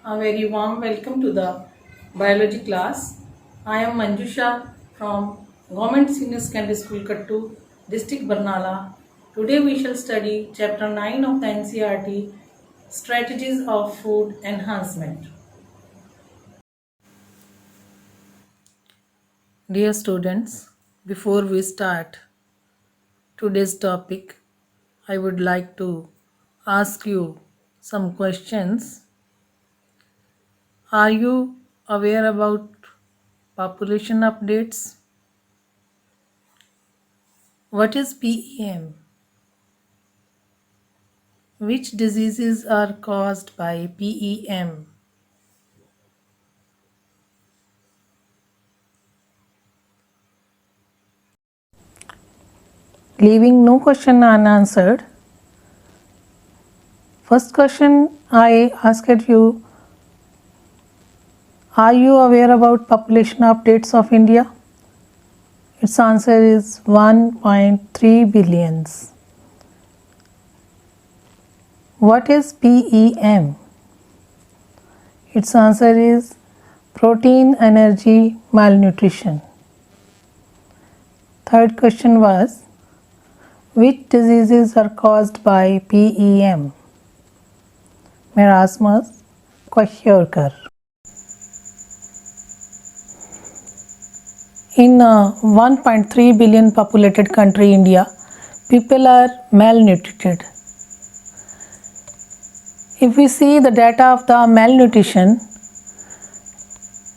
A very warm welcome to the biology class. I am Manjusha from Government Senior Secondary School Kattu, District Barnala. Today we shall study chapter 9 of the NCERT, Strategies of Food Enhancement. Dear students, before we start today's topic, I would like to ask you some questions. Are you aware about population updates? What is PEM? Which diseases are caused by PEM? Leaving no question unanswered, first question I asked you, are you aware about population updates of India? Its answer is 1.3 billions. What is PEM? Its answer is protein energy malnutrition. Third question was, which diseases are caused by PEM? Marasmus, Kwashiorkor. In a 1.3 billion populated country India, people are malnutrited. If we see the data of the malnutrition,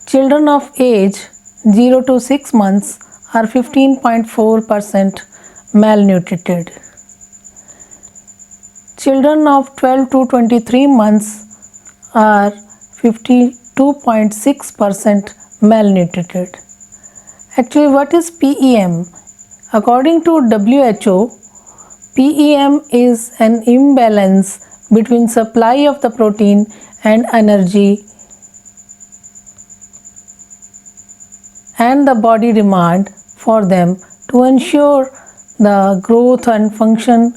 children of age 0 to 6 months are 15.4% malnutrited. Children of 12 to 23 months are 52.6% malnutrited. Actually, what is PEM? According to WHO, PEM is an imbalance between supply of the protein and energy and the body demand for them to ensure the growth and function.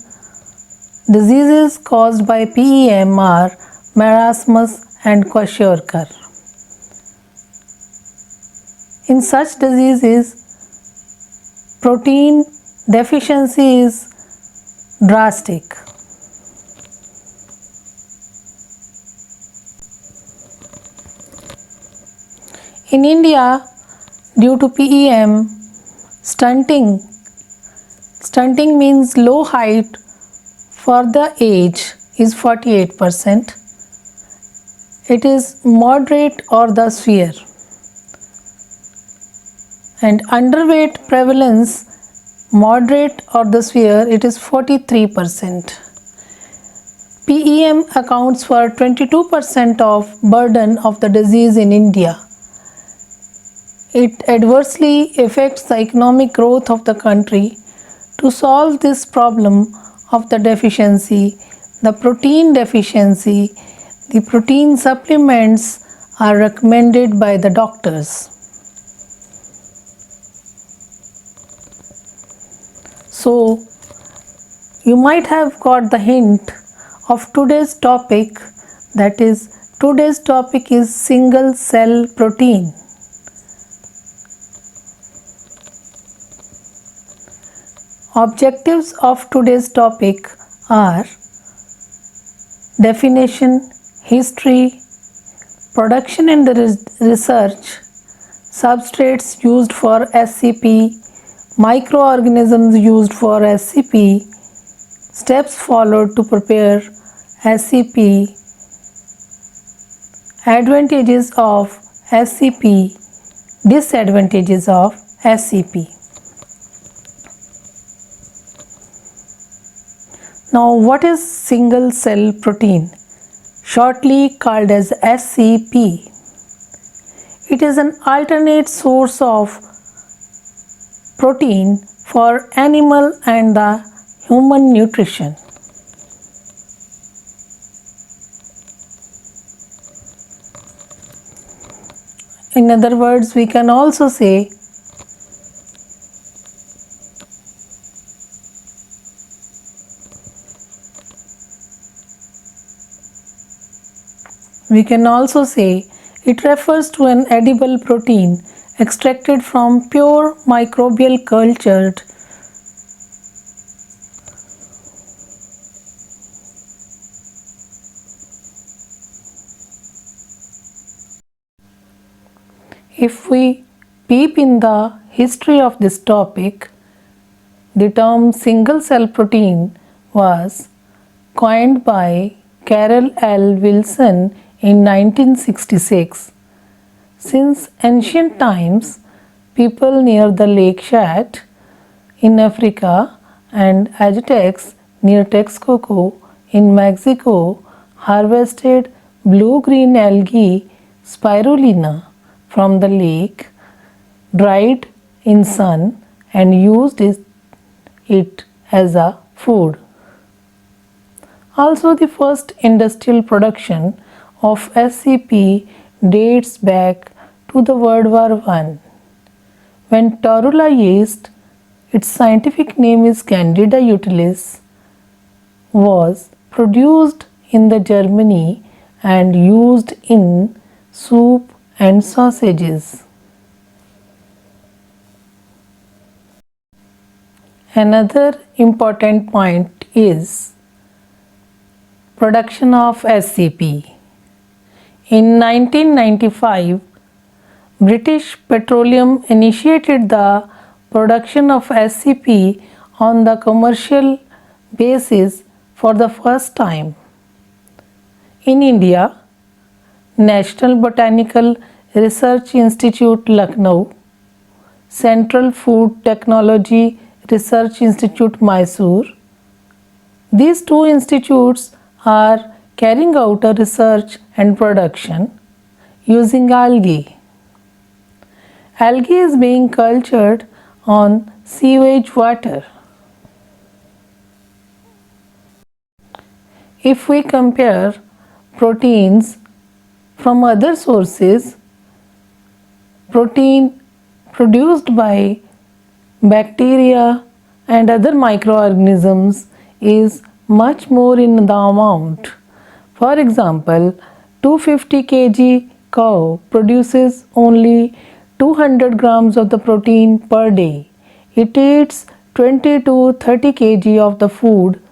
Diseases caused by PEM are marasmus and kwashiorkor. In such diseases, protein deficiency is drastic. In India, due to PEM, stunting means low height for the age is 48%. It is moderate or the severe. And underweight prevalence, moderate or the severe, it is 43%. PEM accounts for 22% of burden of the disease in India. It adversely affects the economic growth of the country. To solve this problem of the deficiency, the protein deficiency, the protein supplements are recommended by the doctors. So, you might have got the hint of today's topic, that is, today's topic is single cell protein. Objectives of today's topic are definition, history, production and research, substrates used for SCP, microorganisms used for SCP, steps followed to prepare SCP, advantages of SCP, disadvantages of SCP. Now, what is single cell protein, shortly called as SCP? It is an alternate source of protein for animal and the human nutrition. In other words, we can also say We can also say it refers to an edible protein extracted from pure microbial cultured. If we peep in the history of this topic, the term single cell protein was coined by Carol L. Wilson in 1966. Since ancient times, people near the Lake Chad in Africa and Aztecs near Texcoco in Mexico harvested blue-green algae spirulina from the lake, dried in sun and used it as a food. Also, the first industrial production of SCP dates back to the World War I, when torula yeast, its scientific name is Candida utilis, was produced in the Germany and used in soup and sausages. Another important point is production of SCP. In 1995, British Petroleum initiated the production of SCP on the commercial basis for the first time. In India, National Botanical Research Institute Lucknow, Central Food Technology Research Institute Mysore. These two institutes are carrying out a research and production using algae. Algae is being cultured on sewage water. If we compare proteins from other sources, protein produced by bacteria and other microorganisms is much more in the amount. For example, 250 kg cow produces only 200 grams of the protein per day. It eats 20 to 30 kg of the food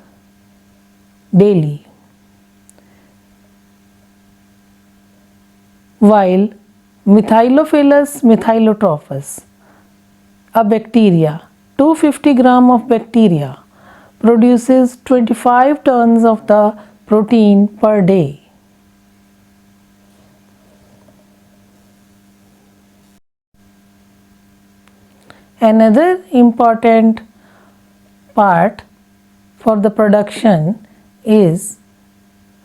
daily. While Methylophilus methylotrophus, a bacteria, 250 gram of bacteria produces 25 tons of the protein per day. Another important part for the production is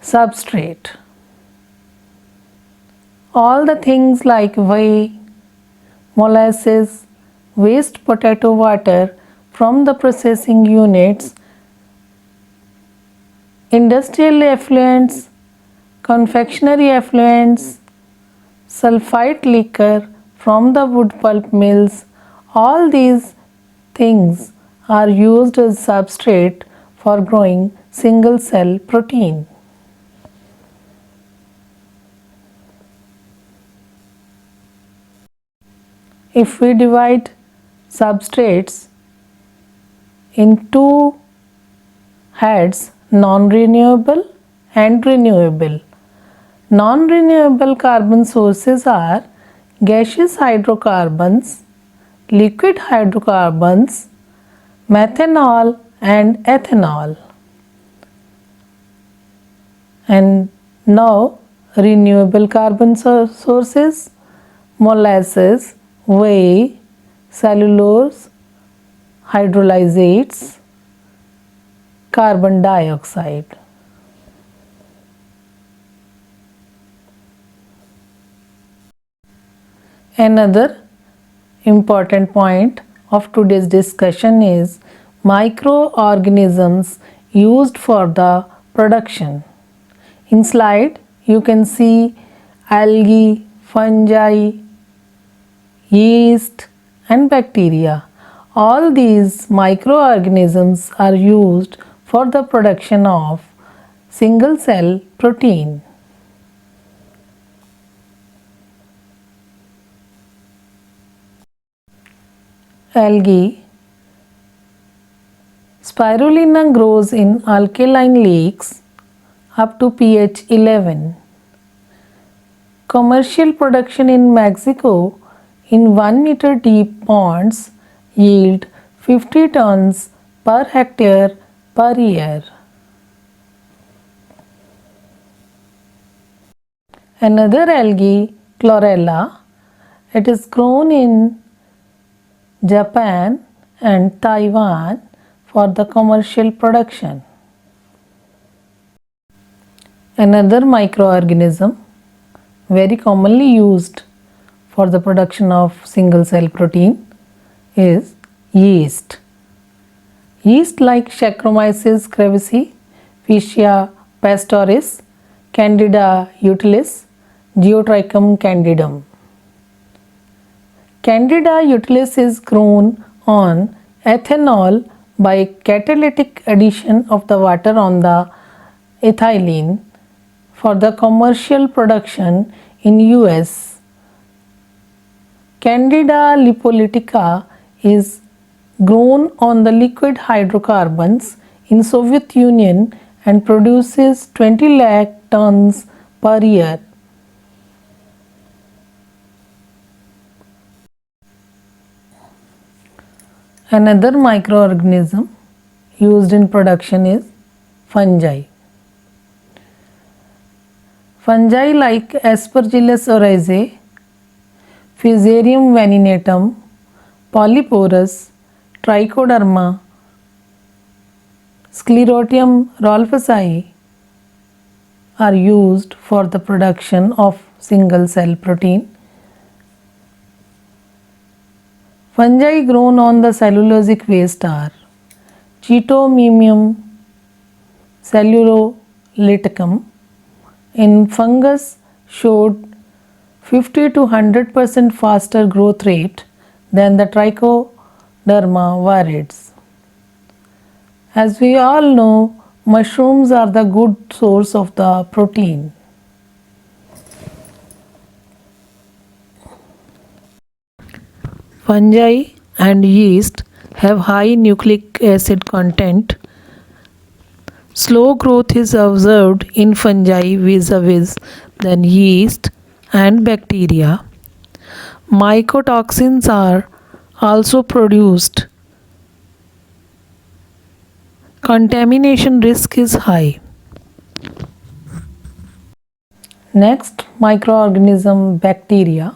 substrate. All the things like whey, molasses, waste potato water from the processing units, industrial effluents, confectionery effluents, sulfite liquor from the wood pulp mills, all these things are used as substrate for growing single cell protein. If we divide substrates in two heads, non-renewable and renewable. Non-renewable carbon sources are gaseous hydrocarbons, liquid hydrocarbons, methanol and ethanol. And now renewable carbon sources, molasses, whey, cellulose, hydrolysates, carbon dioxide. Another important point of today's discussion is microorganisms used for the production. In slide you can see algae, fungi, yeast and bacteria. All these microorganisms are used for the production of single cell protein. algae. Spirulina grows in alkaline lakes up to pH 11. Commercial production in Mexico in 1 meter deep ponds yield 50 tons per hectare per year. Another algae, chlorella, it is grown in Japan and Taiwan for the commercial production. Another microorganism very commonly used for the production of single cell protein is yeast. Yeast like Saccharomyces cerevisiae, Fischia pastoris, Candida utilis, Geotrichum candidum. Candida utilis is grown on ethanol by catalytic addition of the water on the ethylene for the commercial production in US. Candida lipolytica is grown on the liquid hydrocarbons in Soviet Union and produces 20 lakh tons per year. Another microorganism used in production is fungi. Fungi like Aspergillus oryzae, Fusarium vaninatum, Polyporus, Trichoderma, Sclerotium rolfesi are used for the production of single cell protein. Fungi grown on the cellulosic waste are Chaetomymium cellulolyticum. In fungus showed 50 to 100% faster growth rate than the Trichoderma viridis. As we all know, mushrooms are the good source of the protein. Fungi and yeast have high nucleic acid content. Slow growth is observed in fungi vis-a-vis than yeast and bacteria. Mycotoxins are also produced. Contamination risk is high. Next, microorganism bacteria.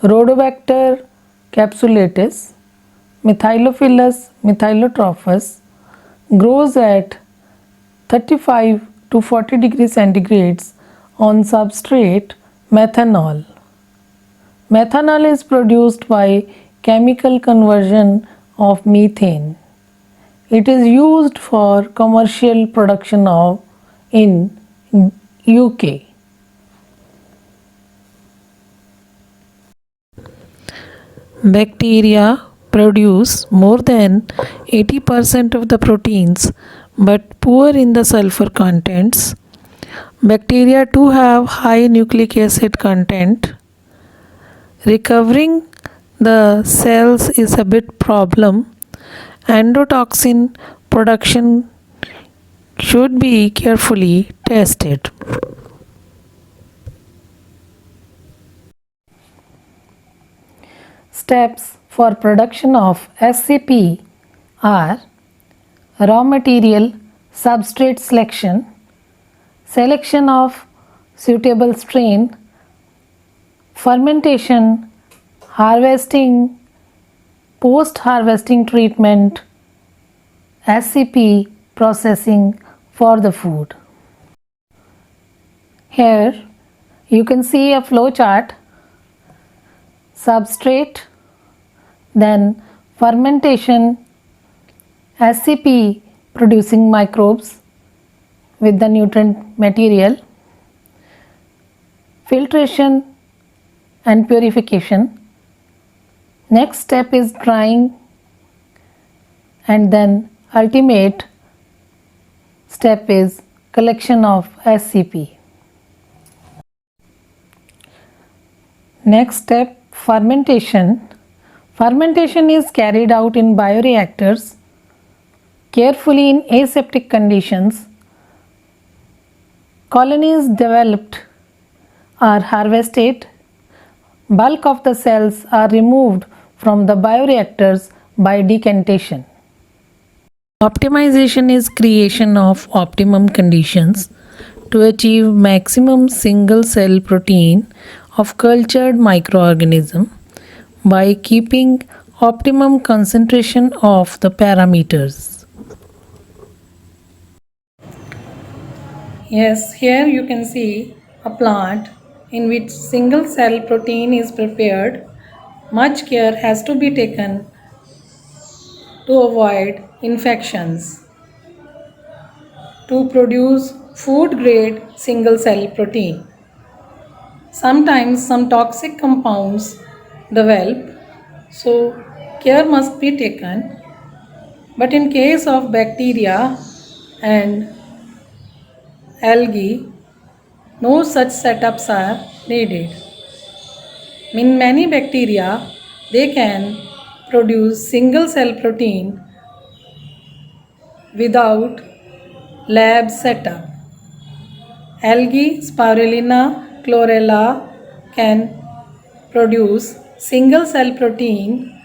Rhodobacter capsulatus, Methylophilus methylotrophus grows at 35 to 40 degrees centigrades on substrate methanol. Methanol is produced by chemical conversion of methane. It is used for commercial production of in UK. Bacteria produce more than 80% of the proteins but poor in the sulfur contents. Bacteria too have high nucleic acid content. Recovering the cells is a bit problem. Endotoxin production should be carefully tested. Steps for production of SCP are raw material substrate selection, selection of suitable strain, fermentation, harvesting, post-harvesting treatment, SCP processing for the food. Here you can see a flow chart. Substrate, then fermentation, SCP producing microbes with the nutrient material, filtration and purification. Next step is drying, and then ultimate step is collection of SCP. Next step, fermentation. Fermentation is carried out in bioreactors carefully in aseptic conditions. Colonies developed are harvested. Bulk of the cells are removed from the bioreactors by decantation. Optimization is creation of optimum conditions to achieve maximum single cell protein of cultured microorganism by keeping optimum concentration of the parameters. Yes, here you can see a plant in which single cell protein is prepared. Much care has to be taken to avoid infections to produce food grade single cell protein. Sometimes some toxic compounds develop, so care must be taken. But in case of bacteria and algae, no such setups are needed. In many bacteria, they can produce single cell protein without lab setup. Algae, Spirulina, chlorella can produce single cell protein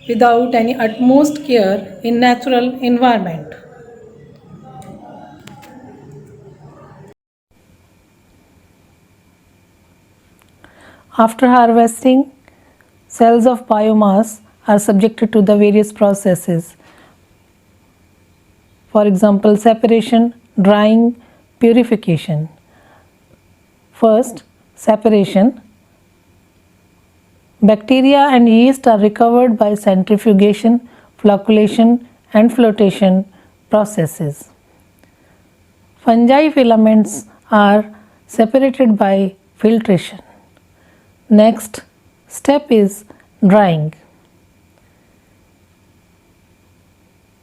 without any utmost care in natural environment. After harvesting, cells of biomass are subjected to the various processes. For example, separation, drying, purification. First, separation. Bacteria and yeast are recovered by centrifugation, flocculation, and flotation processes. Fungi filaments are separated by filtration. Next step is drying.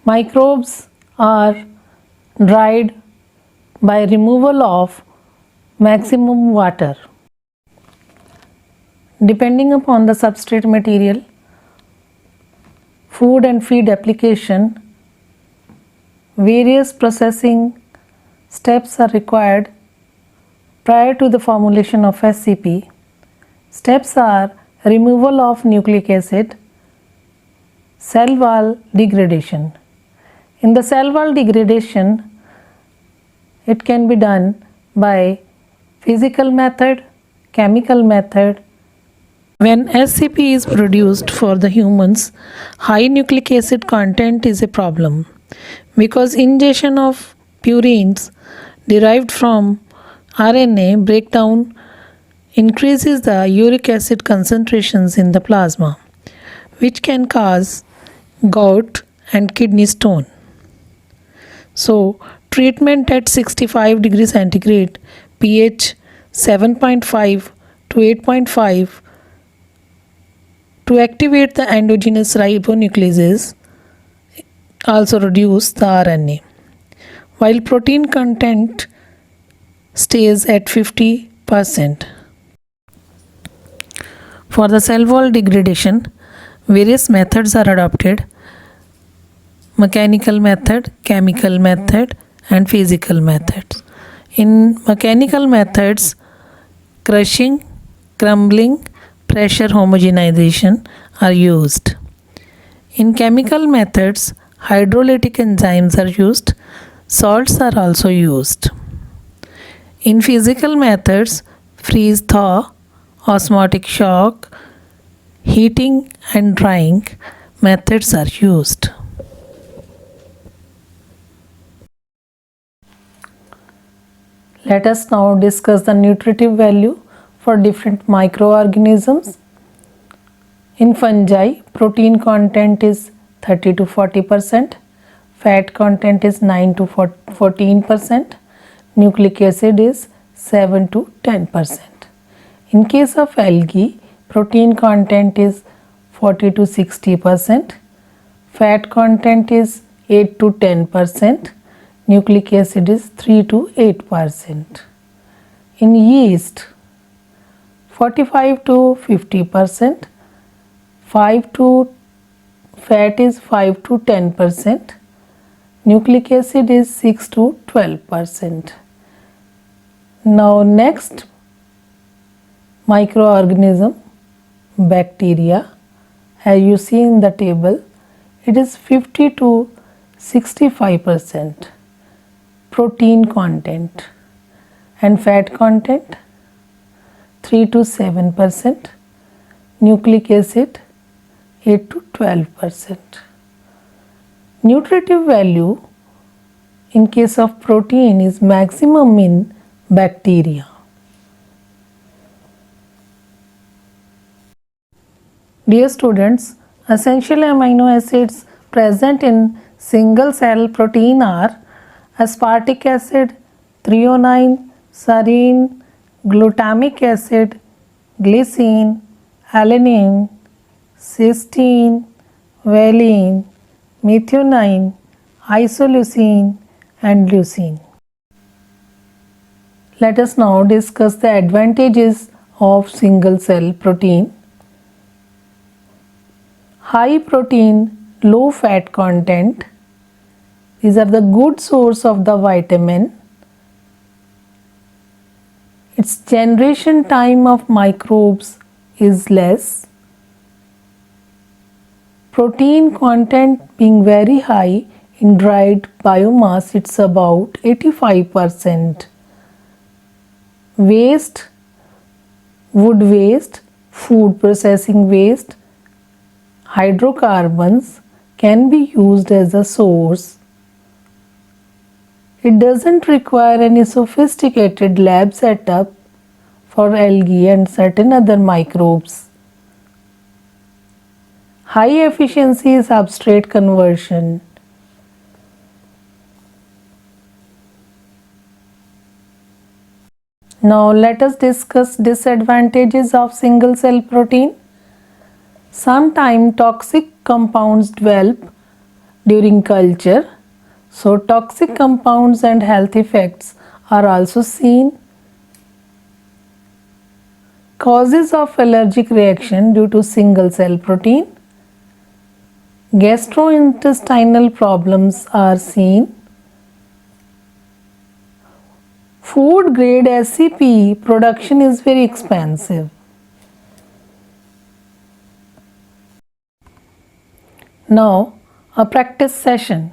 Microbes are dried by removal of maximum water. Depending upon the substrate material, food and feed application, various processing steps are required prior to the formulation of SCP. Steps are removal of nucleic acid, cell wall degradation. In the cell wall degradation, it can be done by physical method, chemical method. When SCP is produced for the humans, high nucleic acid content is a problem because ingestion of purines derived from RNA breakdown increases the uric acid concentrations in the plasma, which can cause gout and kidney stone. So, treatment at 65 degrees centigrade, pH 7.5 to 8.5 to activate the endogenous ribonucleases also reduce the RNA, while protein content stays at 50%. For the cell wall degradation, various methods are adopted: mechanical method, chemical method, and physical methods. In mechanical methods, crushing, crumbling, pressure homogenization are used. In chemical methods, hydrolytic enzymes are used, salts are also used. In physical methods, freeze thaw, osmotic shock, heating and drying methods are used. Let us now discuss the nutritive value for different microorganisms. In fungi, protein content is 30 to 40%, fat content is 9 to 14%, nucleic acid is 7 to 10%. In case of algae, protein content is 40 to 60%, fat content is 8 to 10%, nucleic acid is 3 to 8%. In yeast, 45 to 50%, 5 to fat is 5 to 10%. Nucleic acid is 6 to 12%. Now next microorganism, bacteria, as you see in the table, it is 50 to 65% protein content and fat content 3 to 7%, nucleic acid 8 to 12%. Nutritive value in case of protein is maximum in bacteria. Dear students, essential amino acids present in single cell protein are aspartic acid, threonine, serine, glutamic acid, glycine, alanine, cysteine, valine, methionine, isoleucine and leucine. Let us now discuss the advantages of single cell protein. High protein, low fat content. These are the good source of the vitamin. Its generation time of microbes is less. Protein content being very high in dried biomass, it's about 85%. Waste, wood waste, food processing waste, hydrocarbons can be used as a source. It doesn't require any sophisticated lab setup for algae and certain other microbes. High efficiency substrate conversion. Now let us discuss disadvantages of single cell protein. Sometimes toxic compounds develop during culture. So toxic compounds and health effects are also seen. Causes of allergic reaction due to single cell protein. Gastrointestinal problems are seen. Food grade SCP production is very expensive. Now a practice session.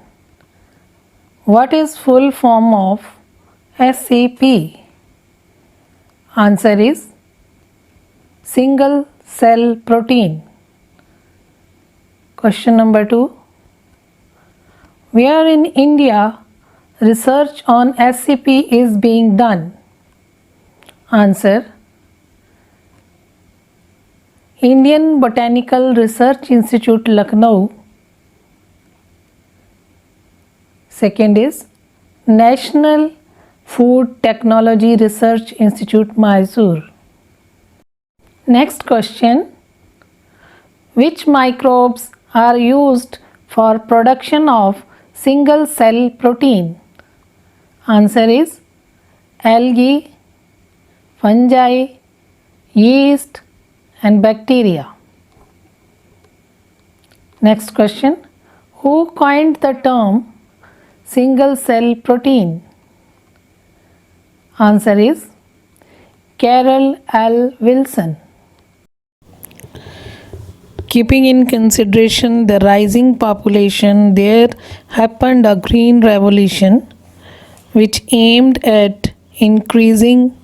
What is full form of SCP? Answer is single cell protein. Question number 2. Where in India research on SCP is being done? Answer: Indian Botanical Research Institute, Lucknow. Second is National Food Technology Research Institute, Mysore. Next question. Which microbes are used for production of single cell protein? Answer is algae, fungi, yeast and bacteria. Next question. Who coined the term single cell protein? Answer is Carroll L. Wilson. Keeping in consideration the rising population, there happened a green revolution which aimed at increasing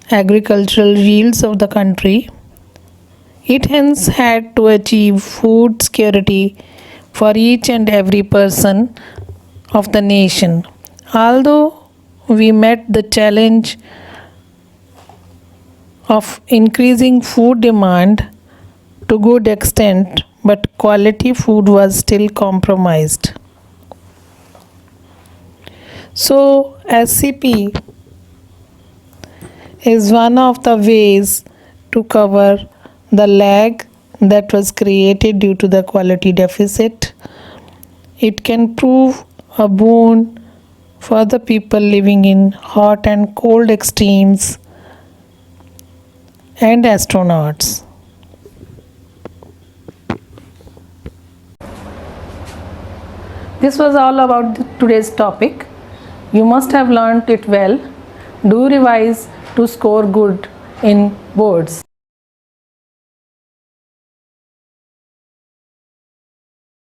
agricultural yields of the country. It hence had to achieve food security for each and every person of the nation. Although we met the challenge of increasing food demand to good extent, but quality food was still compromised. So SCP is one of the ways to cover the lag that was created due to the quality deficit. It can prove a boon for the people living in hot and cold extremes and astronauts. This was all about today's topic. You must have learnt it well. Do revise to score good in boards.